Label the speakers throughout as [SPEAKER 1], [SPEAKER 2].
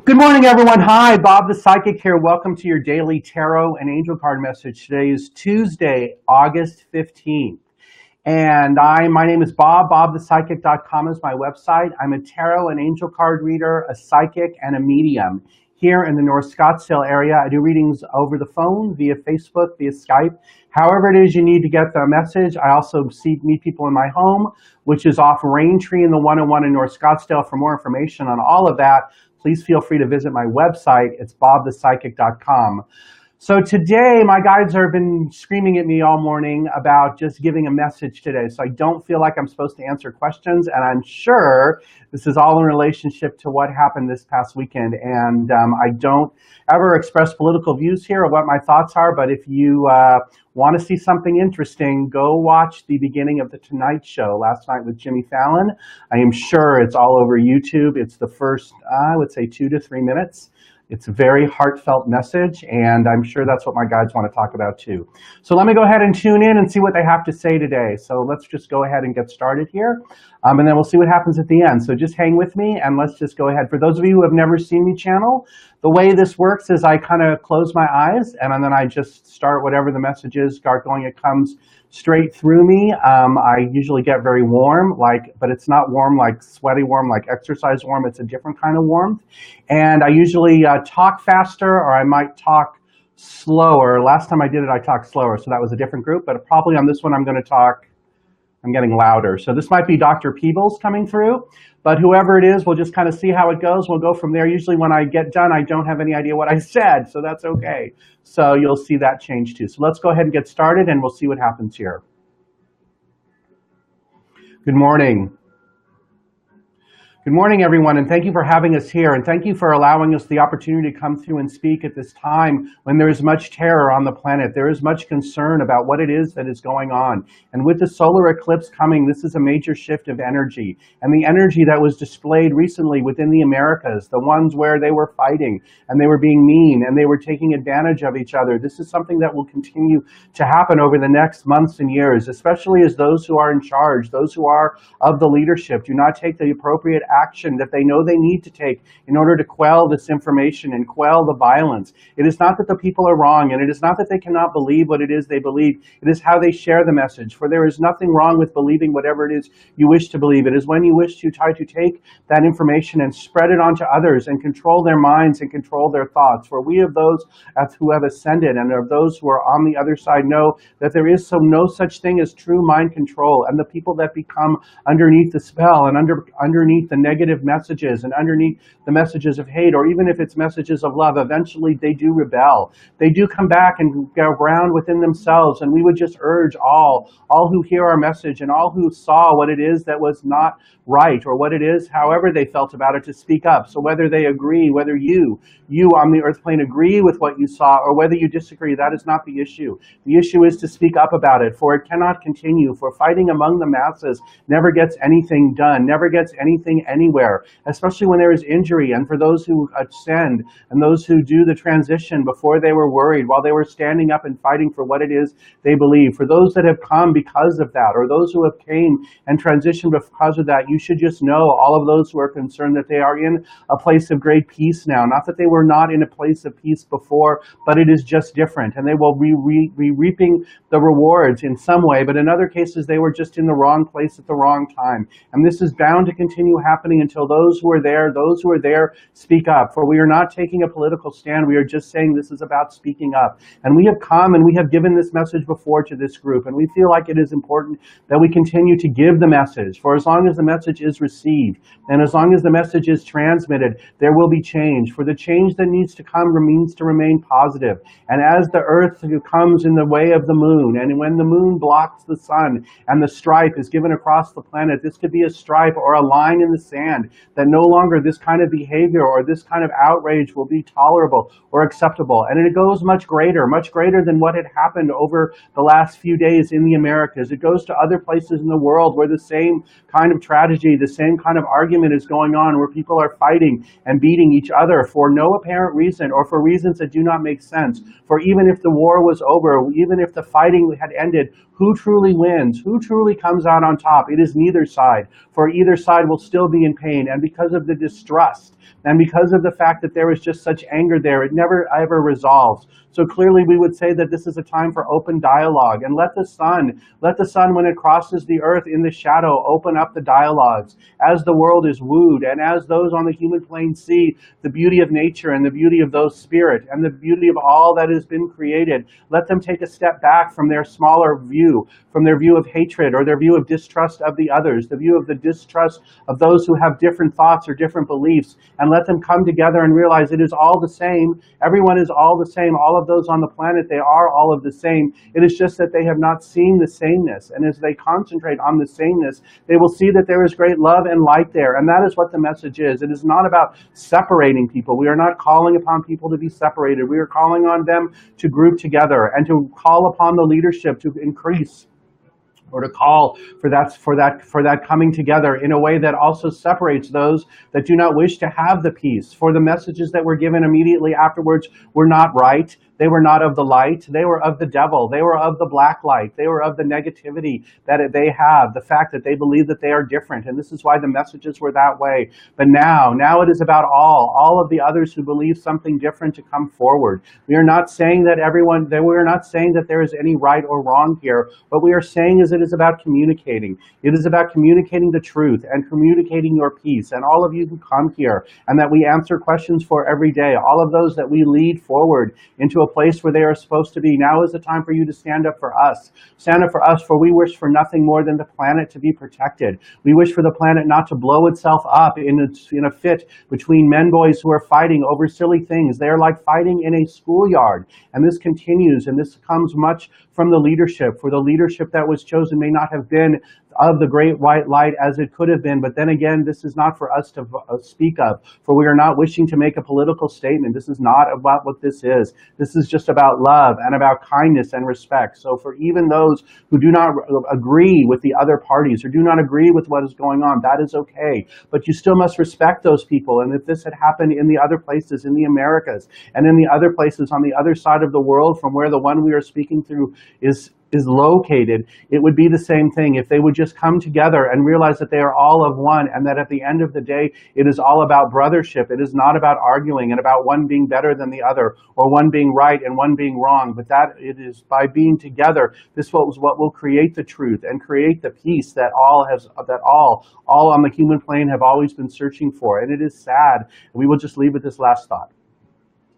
[SPEAKER 1] Good morning, everyone. Hi, Bob the Psychic here. Welcome to your daily tarot and angel card message. Today is Tuesday, August 15th. And my name is Bob. BobThePsychic.com is my website. I'm a tarot and angel card reader, a psychic, and a medium here in the North Scottsdale area. I do readings over the phone, via Facebook, via Skype. However it is you need to get the message. I also meet people in my home, which is off Raintree in the 101 in North Scottsdale. For more information on all of that, please feel free to visit my website. It's BobThePsychic.com. So today, my guides have been screaming at me all morning about just giving a message today. So I don't feel like I'm supposed to answer questions, and I'm sure this is all in relationship to what happened this past weekend. And I don't ever express political views here or what my thoughts are, but if you want to see something interesting, go watch the beginning of The Tonight Show last night with Jimmy Fallon. I am sure it's all over YouTube. It's the first, I would say, 2 to 3 minutes. It's a very heartfelt message, and I'm sure that's what my guides want to talk about too. So let me go ahead and tune in and see what they have to say today. So let's just go ahead and get started here, and then we'll see what happens at the end. So just hang with me, and let's just go ahead. For those of you who have never seen the channel, the way this works is I kind of close my eyes, and then I just start whatever the message is, start going. It comes straight through me. I usually get very warm, but it's not warm like sweaty warm, like exercise warm. It's a different kind of warmth. And I usually talk faster, or I might talk slower. Last time I did it, I talked slower, so that was a different group. But probably on this one, I'm getting louder. So this might be Dr. Peebles coming through, but whoever it is, we'll just kind of see how it goes. We'll go from there. Usually when I get done, I don't have any idea what I said, so that's okay. So you'll see that change too. So let's go ahead and get started, and we'll see what happens here. Good morning. Good morning, everyone, and thank you for having us here, and thank you for allowing us the opportunity to come through and speak at this time when there is much terror on the planet. There is much concern about what it is that is going on. And with the solar eclipse coming, this is a major shift of energy. And the energy that was displayed recently within the Americas, the ones where they were fighting and they were being mean and they were taking advantage of each other, this is something that will continue to happen over the next months and years, especially as those who are in charge, those who are of the leadership, do not take the appropriate action that they know they need to take in order to quell this information and quell the violence. It is not that the people are wrong, and it is not that they cannot believe what it is they believe. It is how they share the message. For there is nothing wrong with believing whatever it is you wish to believe. It is when you wish to try to take that information and spread it onto others and control their minds and control their thoughts. For we of those who have ascended and of those who are on the other side know that there is no such thing as true mind control, and the people that become underneath the spell and underneath the negative messages and underneath the messages of hate, or even if it's messages of love, eventually they do rebel. They do come back and go ground within themselves, and we would just urge all who hear our message and all who saw what it is that was not right, or what it is, however they felt about it, to speak up. So whether they agree, whether you on the earth plane agree with what you saw, or whether you disagree, that is not the issue. The issue is to speak up about it, for it cannot continue. For fighting among the masses never gets anything done, never gets anything anywhere, especially when there is injury. And for those who ascend and those who do the transition before they were worried, while they were standing up and fighting for what it is they believe, for those that have come because of that, or those who have came and transitioned because of that, you should just know, all of those who are concerned, that they are in a place of great peace now. Not that they were not in a place of peace before, but it is just different, and they will be reaping the rewards in some way, but in other cases they were just in the wrong place at the wrong time. And this is bound to continue happening until those who are there speak up. For we are not taking a political stand, we are just saying this is about speaking up. And we have come and we have given this message before to this group, and we feel like it is important that we continue to give the message. For as long as the message is received, and as long as the message is transmitted, there will be change. For the change that needs to come needs to remain positive. And as the earth comes in the way of the moon, and when the moon blocks the sun and the stripe is given across the planet, this could be a stripe or a line in the sand, that no longer this kind of behavior or this kind of outrage will be tolerable or acceptable. And it goes much greater than what had happened over the last few days in the Americas. It goes to other places in the world where the same kind of tragedy, the same kind of argument is going on, where people are fighting and beating each other for no apparent reason, or for reasons that do not make sense. For even if the war was over, even if the fighting had ended, who truly wins? Who truly comes out on top? It is neither side, for either side will still be agony and pain, and because of the distrust, and because of the fact that there was just such anger there, it never ever resolves. So clearly we would say that this is a time for open dialogue, and let the sun, when it crosses the earth in the shadow, open up the dialogues. As the world is wooed, and as those on the human plane see the beauty of nature and the beauty of those spirit and the beauty of all that has been created, let them take a step back from their smaller view, from their view of hatred or their view of distrust of the others, the view of the distrust of those who have different thoughts or different beliefs, and let them come together and realize it is all the same. Everyone is all the same. All of those on the planet, they are all of the same. It is just that they have not seen the sameness. And as they concentrate on the sameness, they will see that there is great love and light there. And that is what the message is. It is not about separating people. We are not calling upon people to be separated. We are calling on them to group together and to call upon the leadership to increase, or to call for that coming together in a way that also separates those that do not wish to have the peace. For the messages that were given immediately afterwards were not right. They were not of the light. They were of the devil. They were of the black light. They were of the negativity that they have, the fact that they believe that they are different. And this is why the messages were that way. But now it is about all of the others who believe something different to come forward. We are not saying that we are not saying that there is any right or wrong here. What we are saying is it is about communicating. It is about communicating the truth and communicating your peace. And all of you who come here and that we answer questions for every day, all of those that we lead forward into a place where they are supposed to be. Now is the time for you to stand up for us. Stand up for us, for we wish for nothing more than the planet to be protected. We wish for the planet not to blow itself up in a fit between men boys who are fighting over silly things. They are like fighting in a schoolyard. And this continues, and this comes much from the leadership. For the leadership that was chosen may not have been of the great white light as it could have been. But then again, this is not for us to speak of, for we are not wishing to make a political statement. This is not about what this is. This is just about love and about kindness and respect. So for even those who do not agree with the other parties or do not agree with what is going on, that is okay. But you still must respect those people. And if this had happened in the other places, in the Americas, and in the other places on the other side of the world from where the one we are speaking through is located, it would be the same thing if they would just come together and realize that they are all of one, and that at the end of the day, it is all about brothership. It is not about arguing and about one being better than the other, or one being right and one being wrong, but that it is by being together, this was what will create the truth and create the peace that all on the human plane have always been searching for. And it is sad. We will just leave with this last thought.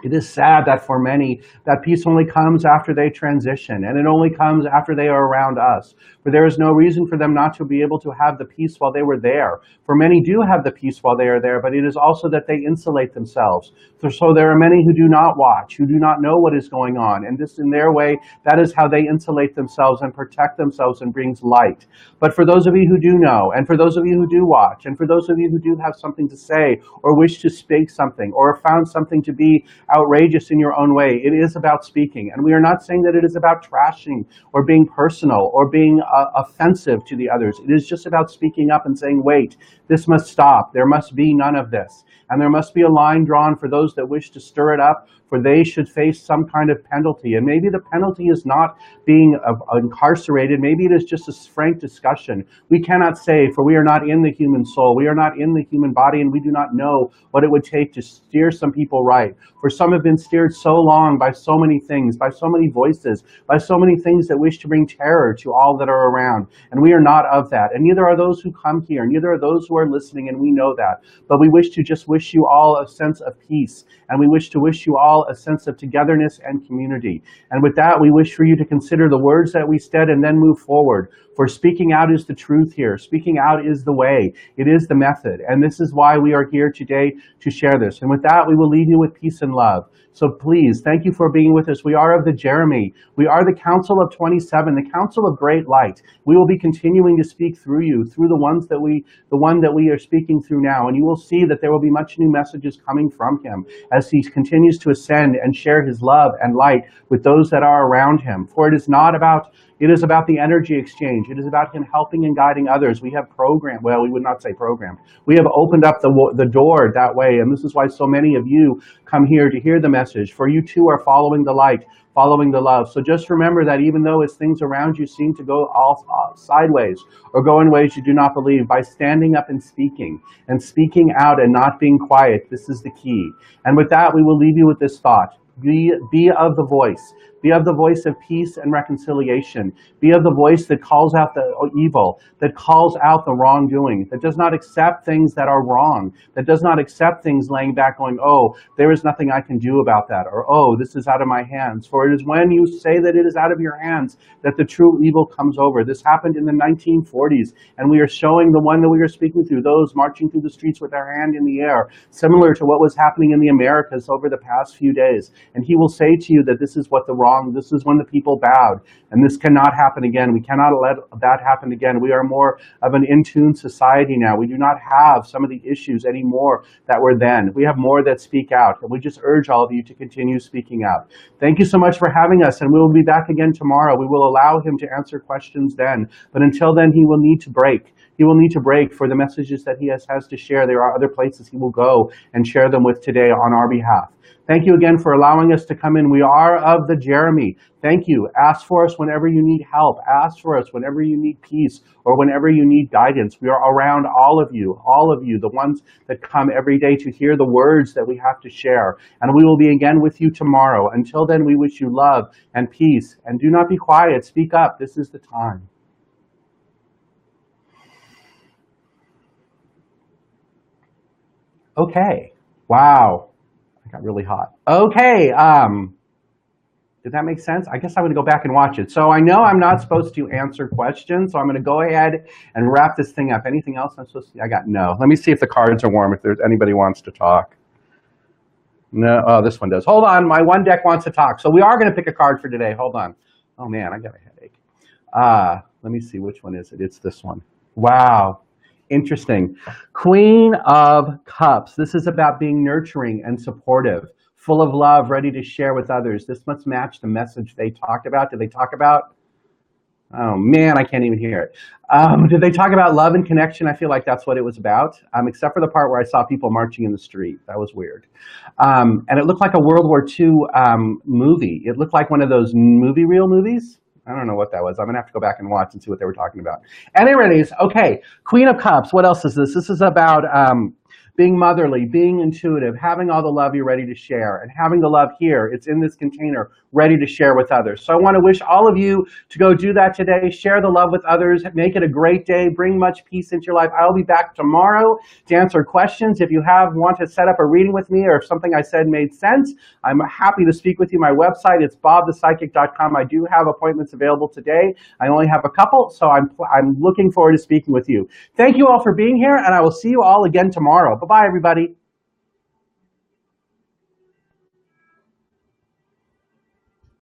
[SPEAKER 1] It is sad that for many, that peace only comes after they transition, and it only comes after they are around us. For there is no reason for them not to be able to have the peace while they were there. For many do have the peace while they are there, but it is also that they insulate themselves. So there are many who do not watch, who do not know what is going on, and this in their way, that is how they insulate themselves and protect themselves and brings light. But for those of you who do know, and for those of you who do watch, and for those of you who do have something to say, or wish to speak something, or found something to be outrageous in your own way, it is about speaking. And we are not saying that it is about trashing or being personal or being offensive to the others. It is just about speaking up and saying, wait, this must stop. There must be none of this. And there must be a line drawn for those that wish to stir it up, for they should face some kind of penalty. And maybe the penalty is not being incarcerated. Maybe it is just a frank discussion. We cannot say, for we are not in the human soul. We are not in the human body, and we do not know what it would take to steer some people right. For some have been steered so long by so many things, by so many voices, by so many things that wish to bring terror to all that are around. And we are not of that. And neither are those who come here, neither are those who are listening, and we know that. But we wish to just wish you all a sense of peace, and we wish to wish you all a sense of togetherness and community. And with that, we wish for you to consider the words that we said and then move forward. For speaking out is the truth here. Speaking out is the way. It is the method. And this is why we are here today to share this. And with that, we will leave you with peace and love. So please, thank you for being with us. We are of the Jeremy. We are the Council of 27, the Council of Great Light. We will be continuing to speak through you, through the one that we are speaking through now. And you will see that there will be much new messages coming from him as he continues to ascend and share his love and light with those that are around him. For it is not about It is about the energy exchange. It is about him helping and guiding others. We have programmed, well, we would not say programmed. We have opened up the door that way, and this is why so many of you come here to hear the message, for you too are following the light, following the love. So just remember that even though as things around you seem to go all sideways or go in ways you do not believe, by standing up and speaking out and not being quiet, this is the key. And with that, we will leave you with this thought. Be of the voice. Be of the voice of peace and reconciliation. Be of the voice that calls out the evil, that calls out the wrongdoing, that does not accept things that are wrong, that does not accept things laying back going, oh, there is nothing I can do about that, or oh, this is out of my hands. For it is when you say that it is out of your hands that the true evil comes over. This happened in the 1940s, and we are showing the one that we are speaking through, those marching through the streets with their hand in the air, similar to what was happening in the Americas over the past few days. And he will say to you that this is what this is when the people bowed, and this cannot happen again. We cannot let that happen again. We are more of an in-tune society now. We do not have some of the issues anymore that were then. We have more that speak out, and we just urge all of you to continue speaking out. Thank you so much for having us, and we will be back again tomorrow. We will allow him to answer questions then, but until then, he will need to break. He will need to break for the messages that he has to share. There are other places he will go and share them with today on our behalf. Thank you again for allowing us to come in. We are of the Jeremy. Thank you. Ask for us whenever you need help. Ask for us whenever you need peace or whenever you need guidance. We are around all of you, the ones that come every day to hear the words that we have to share. And we will be again with you tomorrow. Until then, we wish you love and peace. And do not be quiet. Speak up. This is the time. Okay. Wow. I got really hot. Okay. Did that make sense? I guess I'm going to go back and watch it. So I know I'm not supposed to answer questions, so I'm going to go ahead and wrap this thing up. Anything else I'm supposed to? I got no. Let me see if the cards are warm, if there's anybody wants to talk. No. Oh, this one does. Hold on. My one deck wants to talk. So we are going to pick a card for today. Hold on. Oh, man, I got a headache. Let me see. Which one is it? It's this one. Wow. Interesting. Queen of Cups. This is about being nurturing and supportive, full of love, ready to share with others. This must match the message they talked about. Did they talk about? Oh man, I can't even hear it. Did they talk about love and connection? I feel like that's what it was about, except for the part where I saw people marching in the street. That was weird. And it looked like a World War II movie. It looked like one of those movie reel movies. I don't know what that was. I'm going to have to go back and watch and see what they were talking about. Anyways, okay, Queen of Cups. What else is this? This is about being motherly, being intuitive, having all the love you're ready to share, and having the love here. It's in this container, ready to share with others. So I want to wish all of you to go do that today. Share the love with others. Make it a great day. Bring much peace into your life. I'll be back tomorrow to answer questions. If you want to set up a reading with me, or if something I said made sense, I'm happy to speak with you. My website is bobthepsychic.com. I do have appointments available today. I only have a couple, so I'm looking forward to speaking with you. Thank you all for being here, and I will see you all again tomorrow. Bye-bye, everybody.